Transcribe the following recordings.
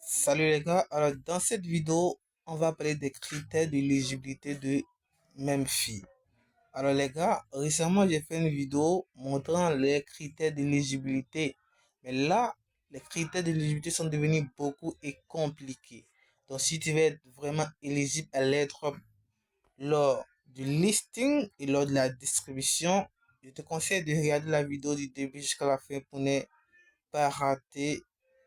Salut les gars, alors dans cette vidéo, on va parler des critères d'éligibilité de Memfi. Alors les gars, récemment j'ai fait une vidéo montrant les critères d'éligibilité. Mais là, les critères d'éligibilité sont devenus beaucoup et compliqués. Donc si tu veux être vraiment éligible à l'airdrop lors du listing et lors de la distribution, je te conseille de regarder la vidéo du début jusqu'à la fin pour ne pas rater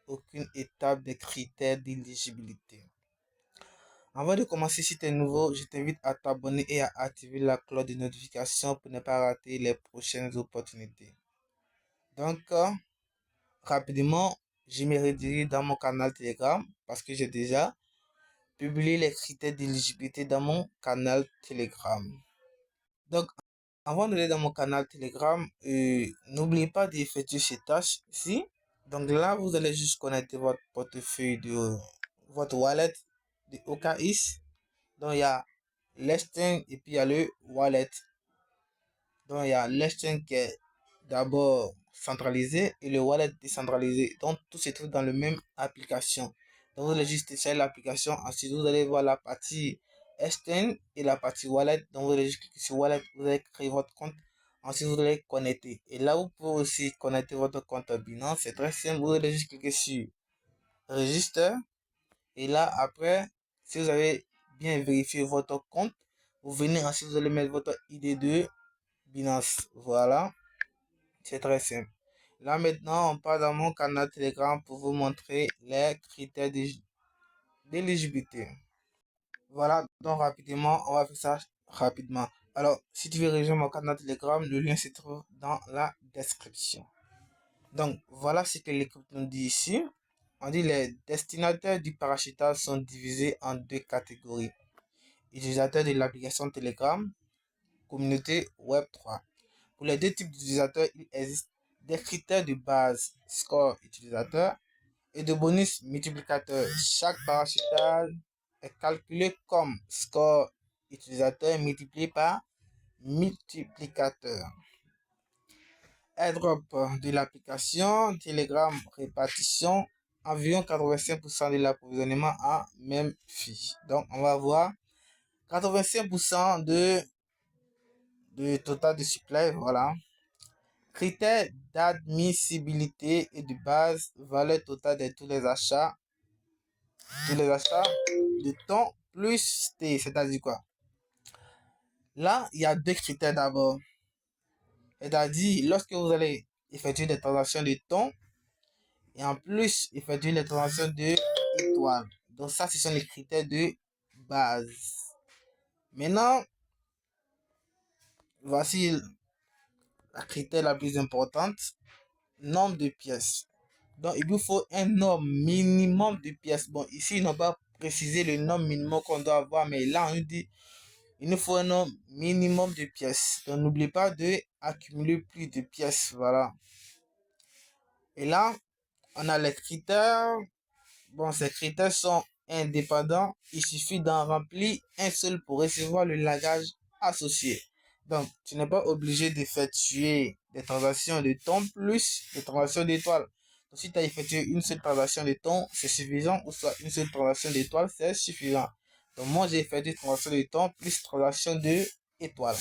aucune étape des critères d'éligibilité. Avant de commencer, si tu es nouveau, je t'invite à t'abonner et à activer la cloche de notification pour ne pas rater les prochaines opportunités. Donc, rapidement, je me redirige dans mon canal Telegram parce que j'ai déjà publié les critères d'éligibilité dans mon canal Telegram. Donc, avant d'aller dans mon canal Telegram, n'oubliez pas d'effectuer ces tâches ici. Donc là, vous allez juste connecter votre portefeuille de votre wallet de OKX. Donc il y a l'exchange et puis il y a le wallet. Donc il y a l'exchange qui est d'abord centralisé et le wallet décentralisé. Donc tout se trouve dans la même application. Donc vous allez juste télécharger l'application. Ensuite vous allez voir la partie exchange et la partie wallet. Donc vous allez juste cliquer sur wallet. Vous allez créer votre compte. Ensuite vous allez connecter. Et là vous pouvez aussi connecter votre compte Binance. C'est très simple. Vous allez juste cliquer sur register. Et là après, si vous avez bien vérifié votre compte, vous venez ensuite vous allez mettre votre ID de Binance. Voilà. C'est très simple. Là maintenant, on part dans mon canal Telegram pour vous montrer les critères d'éligibilité. Voilà, donc rapidement, on va faire ça rapidement. Alors, si tu veux rejoindre mon canal Telegram, le lien se trouve dans la description. Donc, voilà ce que l'équipe nous dit ici. On dit les destinataires du parachutage sont divisés en deux catégories. Utilisateurs de l'application Telegram, communauté Web3. Pour les deux types d'utilisateurs, il existe des critères de base, score utilisateur, et de bonus multiplicateur. Chaque parachutage est calculé comme score utilisateur multiplié par multiplicateur. Airdrop de l'application Telegram répartition environ 85% de l'approvisionnement à même fille. Donc on va voir 85% de total de supply, voilà. Critères d'admissibilité et de base, valeur totale de tous les achats de temps plus T, c'est-à-dire quoi? Là, il y a deux critères d'abord. C'est-à-dire, lorsque vous allez effectuer des transactions de temps, et en plus, effectuer les transactions de étoiles. Donc ça, ce sont les critères de base. Maintenant, voici la critère la plus importante. Nombre de pièces. Donc, il vous faut un nombre minimum de pièces. Bon, ici, ils n'ont pas précisé le nombre minimum qu'on doit avoir, mais là, on nous dit il nous faut un nombre minimum de pièces. Donc, n'oubliez pas de accumuler plus de pièces. Voilà. Et là, on a les critères. Bon, ces critères sont indépendants. Il suffit d'en remplir un seul pour recevoir le lagage associé. Donc, tu n'es pas obligé d'effectuer des transactions de temps plus des transactions d'étoiles. Donc, si tu as effectué une seule transaction de temps, c'est suffisant, ou soit une seule transaction d'étoiles, c'est suffisant. Donc, moi, j'ai effectué transaction de temps plus transaction de étoiles.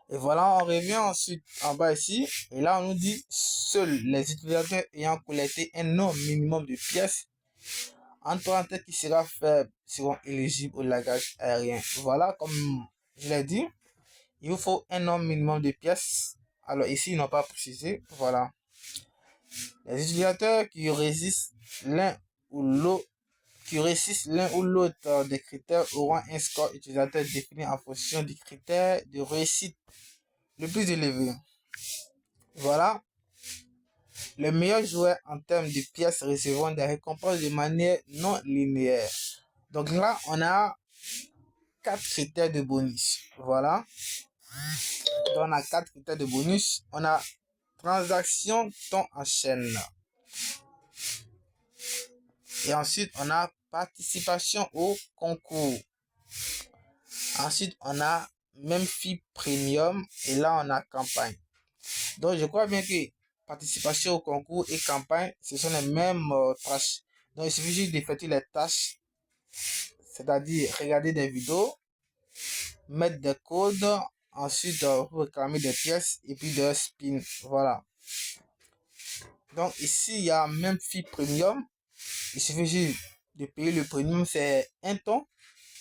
Et voilà, on revient ensuite en bas ici. Et là, on nous dit, seuls les utilisateurs ayant collecté un nombre minimum de pièces entre parenthèses qui sera faible seront éligibles au lagage aérien. Voilà, comme je l'ai dit, il vous faut un nombre minimum de pièces. Alors ici, ils n'ont pas précisé. Voilà. Les utilisateurs qui résistent l'un ou l'autre des critères auront un score utilisateur défini en fonction du critère de réussite le plus élevé. Voilà. Les meilleurs joueurs en termes de pièces recevront des récompenses de manière non linéaire. Donc là, on a 4 critères de bonus. Voilà. Donc on a 4 critères de bonus. On a transaction temps en chaîne. Et ensuite, on a participation au concours. Ensuite, on a Memfi Premium. Et là, on a campagne. Donc, je crois bien que participation au concours et campagne, ce sont les mêmes tâches. Donc, il suffit juste d'effectuer les tâches, c'est-à-dire regarder des vidéos, mettre des codes, ensuite réclamer des pièces et puis de spin. Voilà. Donc, ici, il y a Memfi Premium. Il suffit juste de payer le premium, c'est un ton.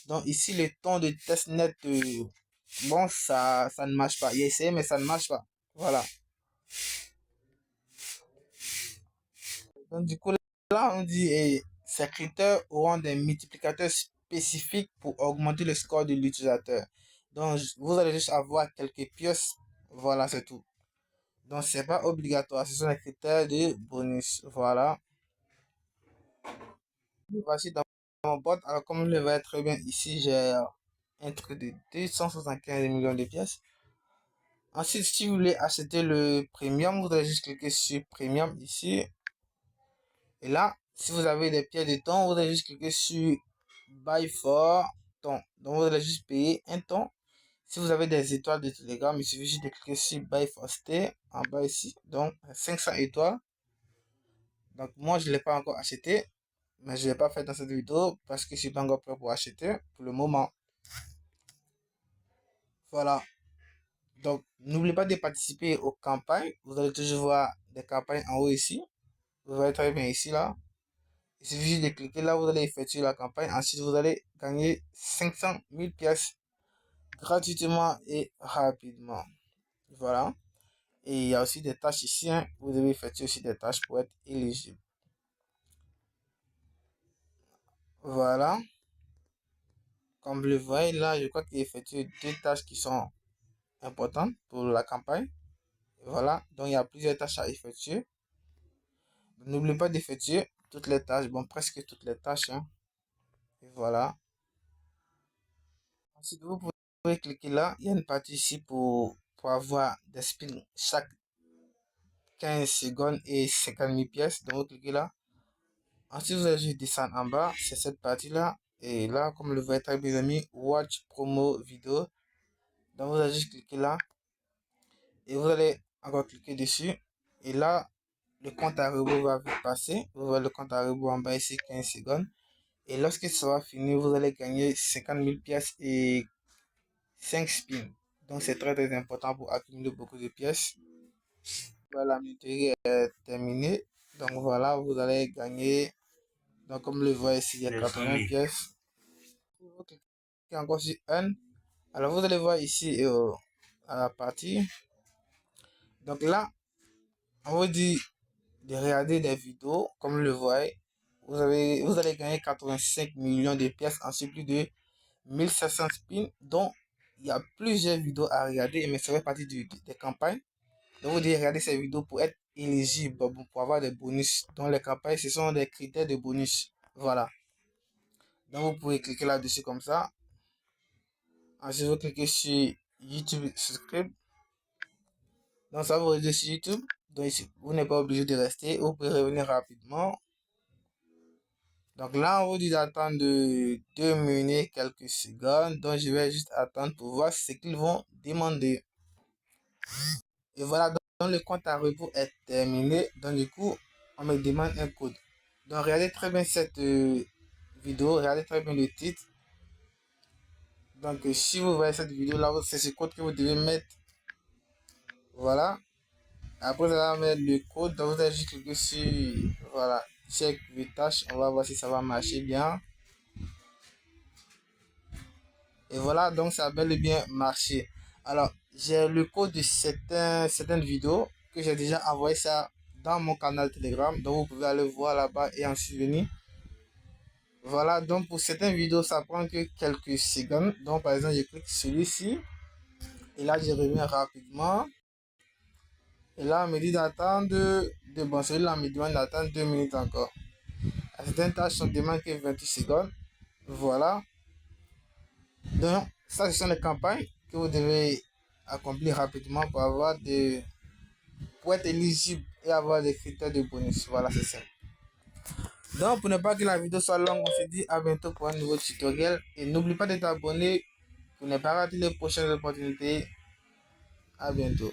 Donc, ici, le ton de testnet, bon, ça ne marche pas. Il a essayé, mais ça ne marche pas. Voilà. Donc, du coup, là, on dit, ces critères auront des multiplicateurs spécifiques pour augmenter le score de l'utilisateur. Donc, vous allez juste avoir quelques pièces. Voilà, c'est tout. Donc, c'est pas obligatoire. Ce sont les critères de bonus. Voilà. Voici dans mon bot. Alors, comme vous le voyez très bien ici, j'ai un truc de 275 millions de pièces. Ensuite, si vous voulez acheter le premium, vous allez juste cliquer sur premium ici. Et là, si vous avez des pièces de temps, vous allez juste cliquer sur buy for ton. Donc, vous allez juste payer un ton. Si vous avez des étoiles de Telegram, il suffit juste de cliquer sur buy for stay en bas ici. Donc, 500 étoiles. Donc, moi, je ne l'ai pas encore acheté. Mais je ne l'ai pas fait dans cette vidéo parce que je ne suis pas encore prêt pour acheter pour le moment. Voilà. Donc, n'oubliez pas de participer aux campagnes. Vous allez toujours voir des campagnes en haut ici. Vous voyez très bien ici, là. Il suffit juste de cliquer là, vous allez effectuer la campagne. Ensuite, vous allez gagner 500 000 pièces gratuitement et rapidement. Voilà. Et il y a aussi des tâches ici, hein. Vous devez effectuer aussi des tâches pour être éligible. Voilà. Comme vous le voyez là, je crois qu'il effectue deux tâches qui sont importantes pour la campagne. Voilà. Donc, il y a plusieurs tâches à effectuer. N'oubliez pas d'effectuer toutes les tâches. Bon, presque toutes les tâches, hein. Et voilà. Ensuite, vous pouvez cliquer là. Il y a une partie ici pour avoir des spins chaque 15 secondes et 50 000 pièces. Donc, vous cliquez là. Ensuite, vous allez juste descendre en bas. C'est cette partie-là. Et là, comme le voyez très bien, amis, Watch Promo Vidéo. Donc, vous allez juste cliquer là. Et vous allez encore cliquer dessus. Et là, le compte à rebours va vous passer. Vous voyez le compte à rebours en bas ici, 15 secondes. Et lorsque ça va finir, vous allez gagner 50 000 pièces et 5 spins. Donc, c'est très très important pour accumuler beaucoup de pièces. Voilà, la minuterie est terminée. Donc, voilà, vous allez gagner. Donc, comme le voyez ici, il y a 80 pièces. Vous cliquez encore sur 1. Alors, vous allez voir ici à la partie. Donc, là, on vous dit de regarder des vidéos. Comme le voyez, vous allez gagner 85 millions de pièces en plus de 1700 spins. Donc, il y a plusieurs vidéos à regarder, mais ça fait partie des campagnes. Donc, vous devez regarder ces vidéos pour être éligible, pour avoir des bonus. Donc, les campagnes, ce sont des critères de bonus. Voilà. Donc, vous pouvez cliquer là-dessus comme ça. Ensuite, vous cliquez sur YouTube Subscribe. Donc, ça vous redirige sur YouTube. Donc, ici, vous n'êtes pas obligé de rester. Vous pouvez revenir rapidement. Donc, là, on vous dit d'attendre de 2 minutes, quelques secondes. Donc, je vais juste attendre pour voir ce qu'ils vont demander. Et voilà, donc le compte à rebours est terminé. Donc du coup, on me demande un code. Donc regardez très bien cette vidéo, regardez très bien le titre. Donc si vous voyez cette vidéo là, c'est ce code que vous devez mettre. Voilà. Après vous allez mettre le code, donc vous allez juste cliquer sur voilà, check les tâches. On va voir si ça va marcher bien. Et voilà, donc ça a bel et bien marché. Alors, j'ai le code de certaines vidéos que j'ai déjà envoyé ça dans mon canal Telegram. Donc, vous pouvez aller voir là-bas et en souvenir. Voilà, donc pour certaines vidéos, ça prend que quelques secondes. Donc, par exemple, je clique sur celui-ci. Et là, je reviens rapidement. Et là, on me dit d'attendre bon, celui-là me demande d'attendre 2 minutes encore. À certaines tâches, on demande que 28 secondes. Voilà. Donc, ça, ce sont les campagnes que vous devez accomplir rapidement pour être éligible et avoir des critères de bonus. Voilà, c'est ça. Donc, pour ne pas que la vidéo soit longue, on se dit à bientôt pour un nouveau tutoriel. Et n'oublie pas de t'abonner pour ne pas rater les prochaines opportunités. À bientôt.